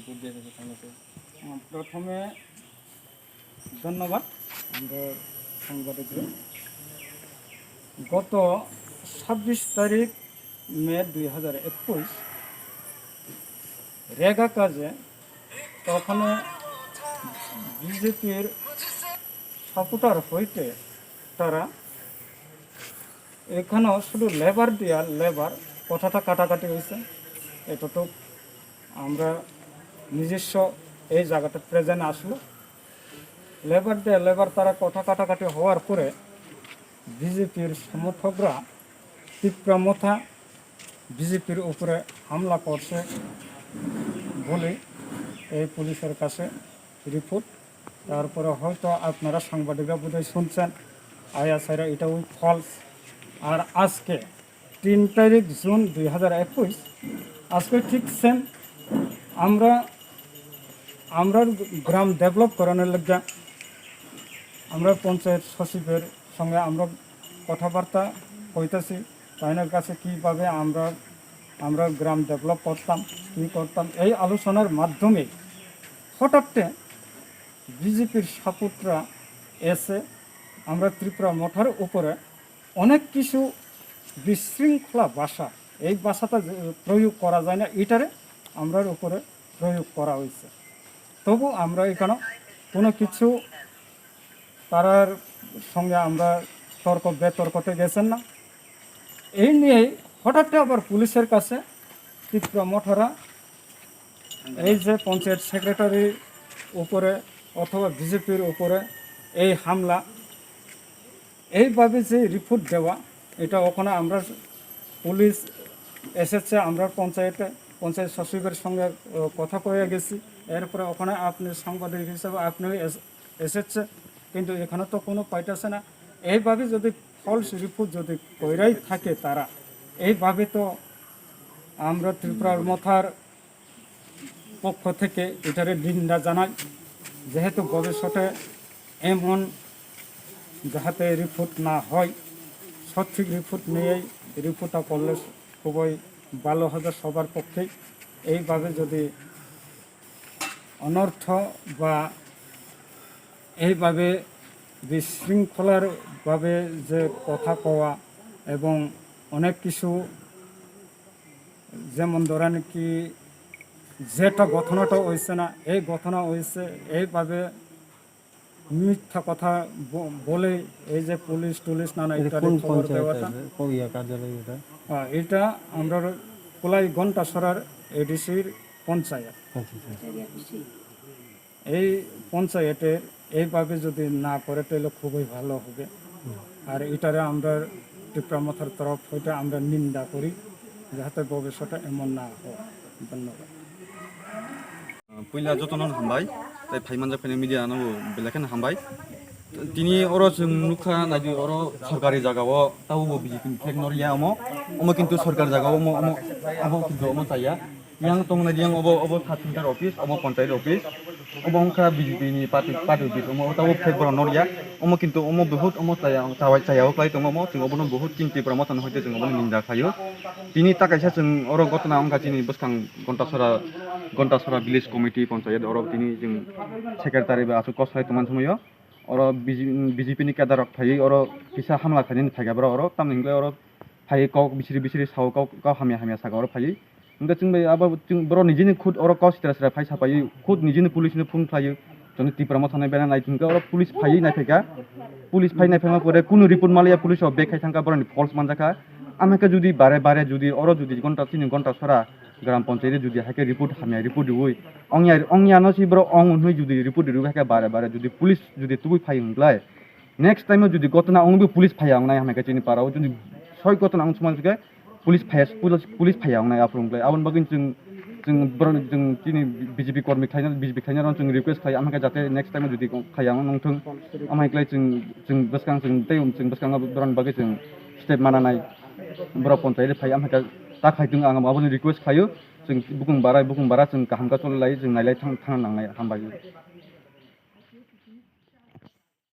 Report দিয়েছে থানাতে? প্রথমে ধন্যবাদ আমাদের সাংবাদিকদের। গত 26 তারিখ মে 2021 রেগা কাজে তখন বিজেপির সাপোর্টার হইতে তারা এখানেও শুধু লেবার দিয়া লেবার কথাটা কাটাকাটি হয়েছে। এতটুক আমরা নিজস্ব এই জায়গাটা প্রেজেন্ট আসলো। লেবার দিয়ে লেবার তারা কথা কাটাকাটি হওয়ার পরে বিজেপির সমর্থকরা তীব্রমথা বিজেপির উপরে হামলা করছে বলে এই পুলিশের কাছে রিপোর্ট। তারপরে হয়তো আপনারা সাংবাদিকরা বোধহয় শুনছেন আয়াসাইরা এটা ওই ফলস। আর আজকে 3 তারিখ জুন 2021 আজকে ঠিক সেম আমরা গ্রাম ডেভেলপ করানোর লজ্জা আমরা পঞ্চায়েত সচিবের সঙ্গে আমরা কথাবার্তা হইতেছি তাইনের কাছে কীভাবে আমরা গ্রাম ডেভেলপ করতাম কী করতাম। এই আলোচনার মাধ্যমে হঠাৎ বিজেপির সাপোর্টরা এসে আমরা ত্রিপুরা মঠার উপরে অনেক কিছু বিশৃঙ্খলা ভাষা, এই ভাষাটা প্রয়োগ করা যায় না, এটারে আমরার উপরে প্রয়োগ করা হয়েছে। তবু আমরা এখানে কোনো কিছু তারার সঙ্গে আমরা তর্ক বেতর্কতে গেছেন না। এই নিয়েই হঠাৎ আবার পুলিশের কাছে ত্রিপুরা মঠরা এই যে পঞ্চায়েত সেক্রেটারির উপরে অথবা বিজেপির উপরে এই হামলা এইভাবে যে রিপোর্ট দেওয়া, এটা ওখানে আমরা পুলিশ এসেছে, আমরা পঞ্চায়েত সচিবের সঙ্গে কথা কয়ে গেছি। এরপরে ওখানে আপনি সাংবাদিক হিসাবে আপনি এসেছে, কিন্তু এখানে তো কোনো পাইতেছে না। এইভাবে যদি ফলস রিপোর্ট যদি কইরাই থাকে তারা, এইভাবে তো আমরা ত্রিপুরার মথার পক্ষ থেকে এটারে নিন্দা জানাই। যেহেতু ভবিষ্যতে এমন যাহাতে রিপোর্ট না হয়, সঠিক রিপোর্ট নিয়েই রিপোর্টটা করলে খুবই ভালো হবে সবার পক্ষেই। এইভাবে যদি অনর্থ বা এইভাবে বিশৃঙ্খলারভাবে যে কথা কওয়া এবং অনেক কিছু, যেমন ধরেন কি যেটা ঘটনাটা হয়েছে না, এই ঘটনা হয়েছে এইভাবে মিথ্যা কথা বলে এই যে পুলিশ টুলিশ নানা ইত্যাদি খবর দেওয়াটা, এটা আমরা কোলাই ঘণ্টাসরার এডিসির পঞ্চায়েত। এই পঞ্চায়েতের এইভাবে যদি না করে তাহলে খুবই ভালো হবে। আর এটারে আমরা ত্রিপুরা মথার তরফ হইতে আমরা নিন্দা করি, যাতে ভবিষ্যতে এমন না হয়। ধন্যবাদ। পয়লা যতন হামबाय তাই ফাইমানजा फैनाय मिडिया नांगौ बेलेखान हामबाय दिनै अरो जों नुखा नायदि अरो सरकारि जागायाव तावबो बिजेपि फ्लेग नरिया अमो किन्तु सरकारि जागायाव अमो किन्तु अमो जाया yang tong naidi yang obo Thathintar office obo panchayat office obo ongkha BJP ni party office omo tawo flag boro noria omo kintu omo बहुत omo chayao klai tong omo जों obo बहुत kinti promotion hoite जों obo ninda khayo tini takaisa जों oro gotna ongkha tini buskang Gontasora village committee panchayat oro tini जों secretary ba asu kosai toman sumayo oro BJP ni kadarok thai oro kisa hamla khani thaiga oro tamningle oro thai kok bisiri saw kok hamya saga oro phai Enggak cing bay apa cing bro nijini khud orang kau stres fai sapai khud nijini pulis ni phone fai joni tipra ma thane bena nai tingka orang pulis fai nai pheka pulis fai nai phema pore kunu report malia pulis of bekai thangka bro ni false manjaka ameka judi bare judi oro judi gonta 3 gonta sora গ্রাম পঞ্চায়েতে যদি হাকে report হামিয়া report দিবই অংয়া নসি ব্র অং হই যদি report দিবই হাকে বারে যদি পুলিশ যদি তুই ফাই হংলাই নেক্সট টাইমে যদি গতনা অংবি পুলিশ ফাই আংনাই হামেকা চিনি পারাও যদি ছয় গতনা অং সমাজকে पुलिस फायाव नाय आफुंगलाय आबन बागिन जों दिनै BJP कर्मी खायना जों रिक्वेस्ट खाय आमका जाते नेक्स्ट टाइम जुदि खायाव नंथों आमायक्लाय जों बसकां जों बसकां ब्रन बागै जों स्टेप मानानाय बर पन्चायत फाय आमका ता खायदों आं माबोनि रिक्वेस्ट खायो जों बुकुं बारा जों काहामका चललाय जों नायलाय थांनांनाय हामबाय।